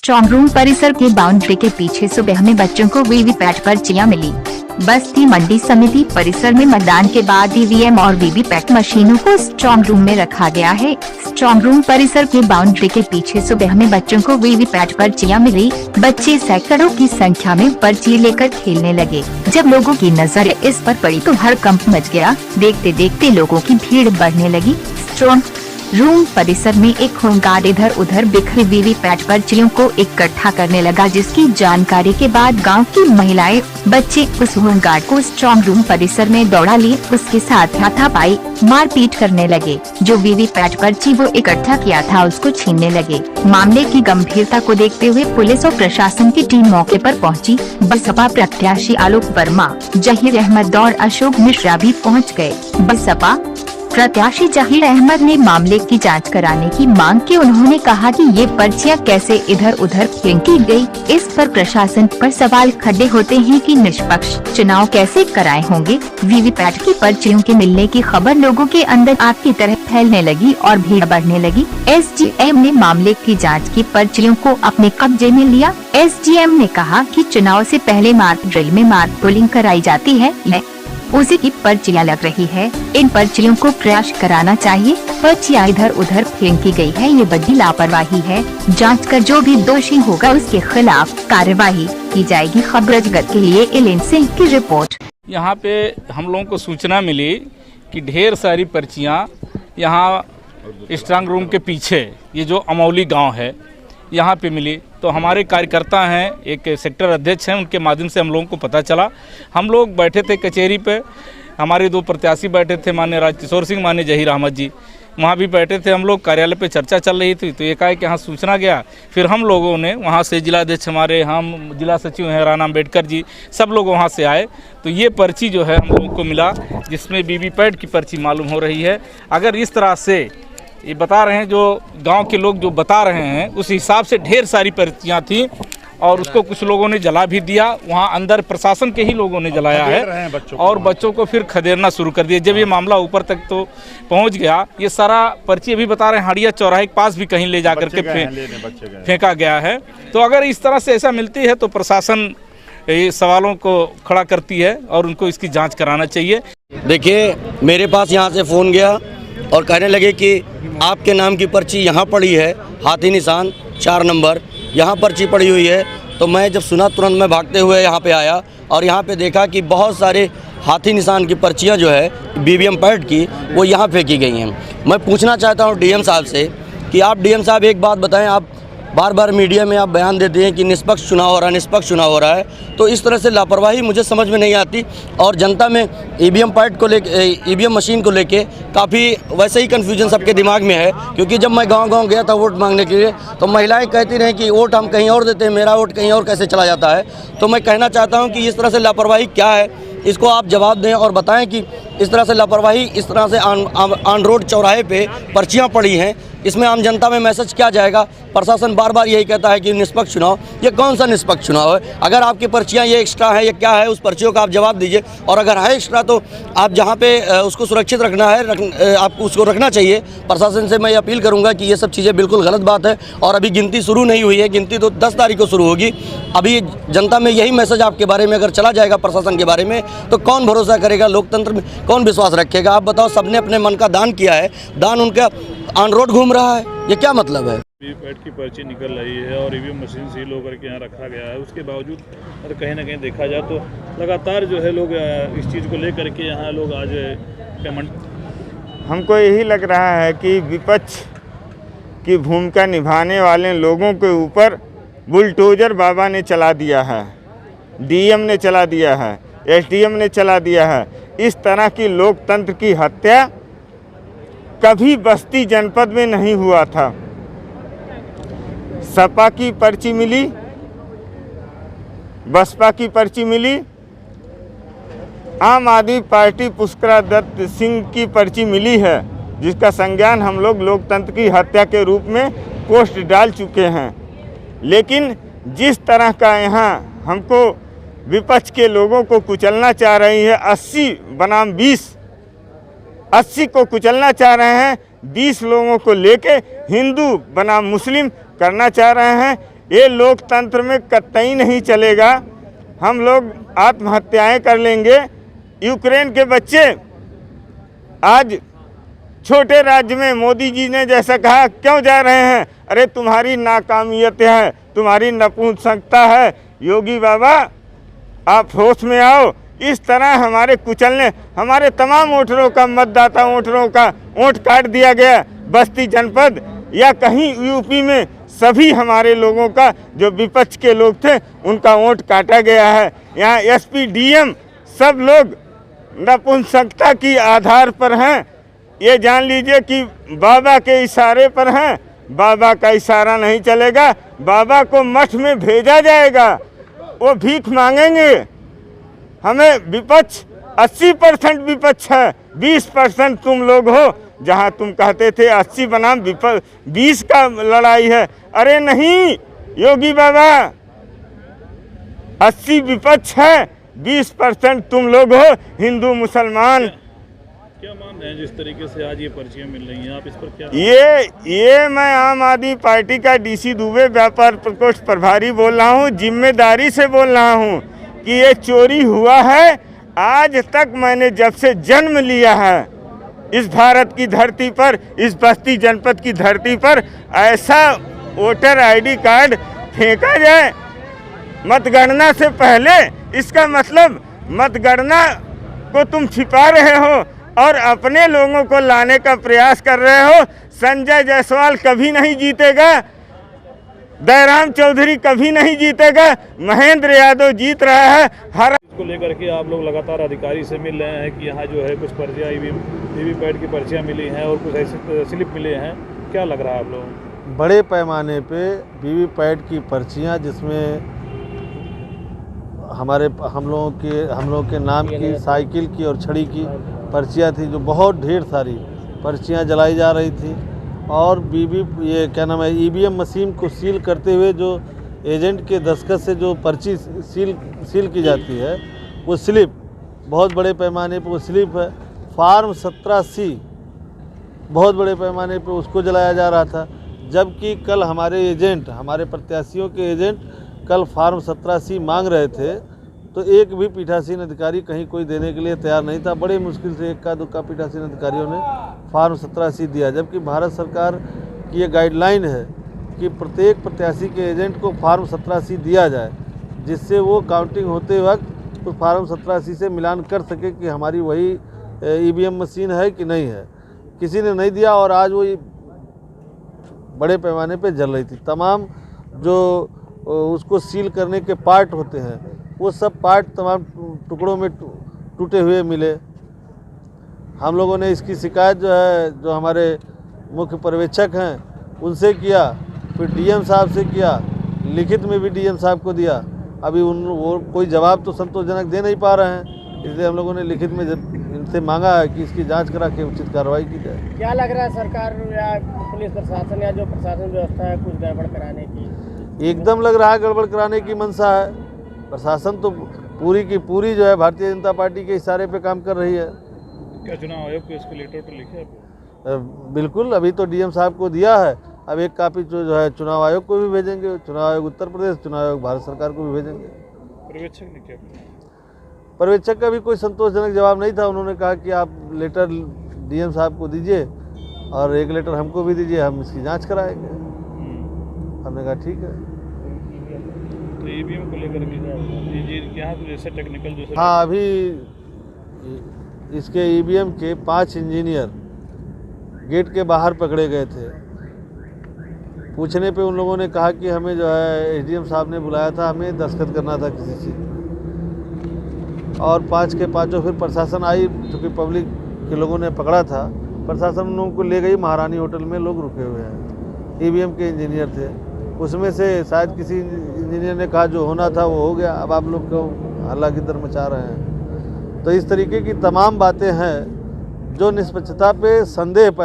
Strong room परिसर के boundary के पीछे सुबह में बच्चों को वीवीपैट पर्चियां मिली। बस्ती मंडी समिति परिसर में मतदान के बाद ईवीएम और वीवीपैट मशीनों को स्ट्रॉन्ग रूम में रखा गया है। स्ट्रॉन्ग रूम परिसर के बाउंड्री के पीछे सुबह में बच्चों को वीवीपैट पर्चियां मिली। बच्चे सैकड़ों की संख्या में पर्ची लेकर खेलने लगे। जब लोगों की नजर इस पर पड़ी तो हड़कंप मच गया। देखते देखते लोगों की भीड़ बढ़ने लगी। स्ट्रॉन्ग रूम परिसर में एक होमगार्ड इधर उधर बिखरी वीवीपैट पर्चियों को इकट्ठा करने लगा, जिसकी जानकारी के बाद गांव की महिलाएं बच्चे उस होमगार्ड को स्ट्रॉन्ग रूम परिसर में दौड़ा लिए। उसके साथ हाथापाई मारपीट करने लगे। जो वीवीपैट पर्ची वो इकट्ठा किया था उसको छीनने लगे। मामले की गंभीरता को देखते हुए पुलिस और प्रशासन की टीम मौके पर पहुंची। बसपा प्रत्याशी आलोक वर्मा, जहीर अहमद और अशोक मिश्रा भी पहुंच गए। बसपा प्रत्याशी जहीर अहमद ने मामले की जांच कराने की मांग की। उन्होंने कहा कि ये पर्चियां कैसे इधर उधर फेंकी गई, इस पर प्रशासन पर सवाल खड़े होते हैं कि निष्पक्ष चुनाव कैसे कराए होंगे। वीवीपैट की पर्चियों के मिलने की खबर लोगों के अंदर आग की तरह फैलने लगी और भीड़ बढ़ने लगी। एसडीएम ने मामले की जाँच की पर्चियों को अपने कब्जे में लिया। एसडीएम ने कहा कि चुनाव से पहले मार्क ड्रिल में मार्क पोलिंग कराई जाती है, उसी की पर्चियां लग रही है। इन पर्चियों को क्रैश कराना चाहिए। पर्चियां इधर उधर फेंकी गई है, ये बड़ी लापरवाही है। जांच कर जो भी दोषी होगा उसके खिलाफ कार्रवाई की जाएगी। खबर जगत के लिए इलेन सिंह की रिपोर्ट। यहाँ पे हम लोगों को सूचना मिली कि ढेर सारी पर्चियां यहाँ स्ट्रॉन्ग रूम के पीछे, ये जो अमौली गाँव है, यहाँ पे मिली। तो हमारे कार्यकर्ता हैं, एक सेक्टर अध्यक्ष हैं, उनके माध्यम से हम लोगों को पता चला। हम लोग बैठे थे कचहरी पे, हमारे दो प्रत्याशी बैठे थे, माननीय राजकिशोर सिंह, माननीय जहीर अहमद जी वहाँ भी बैठे थे। हम लोग कार्यालय पे चर्चा चल रही थी तो एकाएक यहाँ सूचना गया। फिर हम लोगों ने वहाँ से जिलाध्यक्ष हमारे, हम जिला सचिव हैं राना अम्बेडकर जी, सब लोग वहाँ से आए। तो ये पर्ची जो है हम लोगों को मिला, जिसमें वीवीपैट की पर्ची मालूम हो रही है। अगर इस तरह से ये बता रहे हैं, जो गांव के लोग जो बता रहे हैं, उस हिसाब से ढेर सारी पर्चियां थी और उसको कुछ लोगों ने जला भी दिया। वहां अंदर प्रशासन के ही लोगों ने जलाया है और बच्चों को फिर खदेड़ना शुरू कर दिया। जब ये मामला ऊपर तक तो पहुंच गया, ये सारा पर्ची अभी बता रहे हैं हड़िया चौराहे के पास भी कहीं ले जा करके फेंका गया है। तो अगर इस तरह से ऐसा मिलती है तो प्रशासन ये सवालों को खड़ा करती है और उनको इसकी जाँच कराना चाहिए। देखिए, मेरे पास यहाँ से फ़ोन गया और कहने लगे कि आपके नाम की पर्ची यहाँ पड़ी है, हाथी निशान 4 नंबर यहाँ पर्ची पड़ी हुई है। तो मैं जब सुना तुरंत मैं भागते हुए यहाँ पे आया और यहाँ पे देखा कि बहुत सारे हाथी निशान की पर्चियाँ जो है वीवीपैट की, वो यहाँ फेंकी गई हैं। मैं पूछना चाहता हूँ डीएम साहब से कि आप डीएम साहब एक बात बताएं, आप बार बार मीडिया में आप बयान देते हैं कि निष्पक्ष चुनाव हो रहा है, निष्पक्ष चुनाव हो रहा है, तो इस तरह से लापरवाही मुझे समझ में नहीं आती। और जनता में ईवीएम पैट को लेके, ईवीएम मशीन को लेके काफ़ी वैसे ही कन्फ्यूजन सबके दिमाग में है। क्योंकि जब मैं गांव-गांव गया था वोट मांगने के लिए तो महिलाएं कहती रहीं कि वोट हम कहीं और देते हैं, मेरा वोट कहीं और कैसे चला जाता है। तो मैं कहना चाहता हूँ कि इस तरह से लापरवाही क्या है, इसको आप जवाब दें और बताएं कि इस तरह से लापरवाही, इस तरह से ऑन रोड चौराहे पे पर्चियां पड़ी हैं, इसमें आम जनता में मैसेज क्या जाएगा। प्रशासन बार बार यही कहता है कि निष्पक्ष चुनाव, ये कौन सा निष्पक्ष चुनाव है? अगर आपकी पर्चियां ये एक्स्ट्रा है, ये क्या है, उस पर्चियों का आप जवाब दीजिए। और अगर है एक्स्ट्रा तो आप जहाँ पे उसको सुरक्षित रखना है, आपको उसको रखना चाहिए। प्रशासन से मैं अपील करूँगा कि ये सब चीज़ें बिल्कुल गलत बात है। और अभी गिनती शुरू नहीं हुई है, गिनती तो 10 तारीख को शुरू होगी। अभी जनता में यही मैसेज आपके बारे में अगर चला जाएगा प्रशासन के बारे में, तो कौन भरोसा करेगा? लोकतंत्र में कौन विश्वास रखेगा? आप बताओ, सबने अपने मन का दान किया है, दान उनका ऑन रोड घूम रहा है, ये क्या मतलब है? वीवीपैट की पर्ची निकल रही है और ईवीएम मशीन सील होकर के यहाँ रखा गया है। उसके बावजूद अगर कहीं ना कहीं देखा जाए तो लगातार जो है लोग इस चीज़ को लेकर के यहाँ लोग आज पेमेंट, हमको यही लग रहा है कि विपक्ष की भूमिका निभाने वाले लोगों के ऊपर बुलडोजर बाबा ने चला दिया है, डीएम ने चला दिया है, एसडीएम ने चला दिया है। इस तरह की लोकतंत्र की हत्या कभी बस्ती जनपद में नहीं हुआ था। सपा की पर्ची मिली, बसपा की पर्ची मिली, आम आदमी पार्टी पुष्करा दत्त सिंह की पर्ची मिली है, जिसका संज्ञान हम लोग लोकतंत्र की हत्या के रूप में पोस्ट डाल चुके हैं। लेकिन जिस तरह का यहाँ हमको विपक्ष के लोगों को कुचलना चाह रही है, 80 बनाम 20, 80 को कुचलना चाह रहे हैं, 20 लोगों को लेके हिंदू बनाम मुस्लिम करना चाह रहे हैं। ये लोकतंत्र में कतई नहीं चलेगा। हम लोग आत्महत्याएं कर लेंगे। यूक्रेन के बच्चे आज छोटे राज्य में मोदी जी ने जैसा कहा क्यों जा रहे हैं? अरे तुम्हारी नाकामियत है, तुम्हारी नपुंसकता है। योगी बाबा आप होश में आओ। इस तरह हमारे कुचलने, हमारे तमाम वोटरों का, मतदाता वोटरों का वोट काट दिया गया। बस्ती जनपद या कहीं यूपी में सभी हमारे लोगों का, जो विपक्ष के लोग थे, उनका वोट काटा गया है। यहाँ एसपी डीएम सब लोग नपुंसकता की आधार पर हैं। ये जान लीजिए कि बाबा के इशारे पर हैं। बाबा का इशारा नहीं चलेगा। बाबा को मठ में भेजा जाएगा, वो भीख मांगेंगे। हमें विपक्ष 80% विपक्ष है, 20% तुम लोग हो। जहां तुम कहते थे 80 बनाम 20 का लड़ाई है, अरे नहीं योगी बाबा, 80 विपक्ष है, 20% तुम लोग हो, हिंदू मुसलमान। क्या मान रहे हैं जिस तरीके से आज ये पर्चियां मिल रही हैं, आप इस पर क्या? ये मैं आम आदमी पार्टी का डीसी दुबे व्यापार प्रकोष्ठ प्रभारी बोल रहा हूँ। जिम्मेदारी से बोल रहा हूँ कि ये चोरी हुआ है। आज तक मैंने जब से जन्म लिया है इस भारत की धरती पर, इस बस्ती जनपद की धरती पर, ऐसा वोटर आईडी कार्ड फेंका जाए मतगणना से पहले। इसका मतलब मतगणना को तुम छिपा रहे हो और अपने लोगों को लाने का प्रयास कर रहे हो। संजय जायसवाल कभी नहीं जीतेगा, दयाराम चौधरी कभी नहीं जीतेगा, महेंद्र यादव जीत रहा है। हर इसको लेकर के आप लोग लगातार अधिकारी से मिल रहे हैं कि यहाँ जो है कुछ पर्चियाँ वीवीपैट की पर्चियाँ मिली हैं और कुछ ऐसे स्लिप मिले हैं, क्या लग रहा है आप लोग? बड़े पैमाने पे वीवीपैट की पर्चियाँ, जिसमें हम लोगों के नाम की, साइकिल की और छड़ी की पर्चियाँ थी, जो बहुत ढेर सारी पर्चियाँ जलाई जा रही थी। और ईवीएम मशीन को सील करते हुए जो एजेंट के दस्तखत से जो पर्ची सील की जाती है, वो स्लिप, बहुत बड़े पैमाने पे वो स्लिप है। फार्म 17C बहुत बड़े पैमाने पे उसको जलाया जा रहा था, जबकि कल हमारे प्रत्याशियों के एजेंट कल फार्म 17C मांग रहे थे, तो एक भी पीठासीन अधिकारी कहीं कोई देने के लिए तैयार नहीं था। बड़े मुश्किल से इक्का दुक्का पीठासीन अधिकारियों ने फार्म 17C दिया, जबकि भारत सरकार की ये गाइडलाइन है कि प्रत्येक प्रत्याशी के एजेंट को फार्म 17C दिया जाए, जिससे वो काउंटिंग होते वक्त उस फार्म 17C से मिलान कर सके कि हमारी वही ईवीएम मशीन है कि नहीं है। किसी ने नहीं दिया और आज वो बड़े पैमाने पे जल रही थी। तमाम जो उसको सील करने के पार्ट होते हैं, वो सब पार्ट तमाम टुकड़ों में टूटे हुए मिले। हम लोगों ने इसकी शिकायत जो हमारे मुख्य पर्यवेक्षक हैं उनसे किया, फिर डीएम साहब से किया, लिखित में भी डीएम साहब को दिया। अभी वो कोई जवाब तो संतोषजनक दे नहीं पा रहे हैं, इसलिए हम लोगों ने लिखित में इनसे मांगा है कि इसकी जांच करा के उचित कार्रवाई की जाए। क्या लग रहा है सरकार या पुलिस प्रशासन या जो प्रशासन व्यवस्था है कुछ गड़बड़ कराने की? एकदम लग रहा है गड़बड़ कराने की मंशा है। प्रशासन तो पूरी की पूरी जो है भारतीय जनता पार्टी के इशारे पे काम कर रही है। क्या चुनाव आयोग को इसको लेटर तो लिखे है? बिल्कुल, अभी तो डीएम साहब को दिया है, अब एक कापी जो है चुनाव आयोग को भी भेजेंगे, चुनाव आयोग उत्तर प्रदेश, चुनाव आयोग भारत सरकार को भी भेजेंगे। पर्यवेक्षक ने क्या किया? पर्यवेक्षक का भी कोई संतोषजनक जवाब नहीं था। उन्होंने कहा कि आप लेटर डीएम साहब को दीजिए और एक लेटर हमको भी दीजिए, हम इसकी जांच कराएंगे। हमने कहा ठीक है। तो ईवीएम को लेकर के यहाँ तो जैसे टेक्निकल जो हाँ, अभी इसके ईवीएम के 5 इंजीनियर गेट के बाहर पकड़े गए थे। पूछने पे उन लोगों ने कहा कि हमें जो है एसडीएम साहब ने बुलाया था, हमें दस्तखत करना था किसी चीज़, और 5 के 5 फिर प्रशासन आई, चूँकि पब्लिक के लोगों ने पकड़ा था, प्रशासन उन लोगों को ले गई। महारानी होटल में लोग रुके हुए हैं, ईवीएम के इंजीनियर थे। उसमें से शायद किसी इंजीनियर ने कहा जो होना था वो हो गया, अब आप लोग को हल्ला गिद्दर मचा रहे हैं। तो इस तरीके की तमाम बातें हैं जो निष्पक्षता पे संदेह पैदा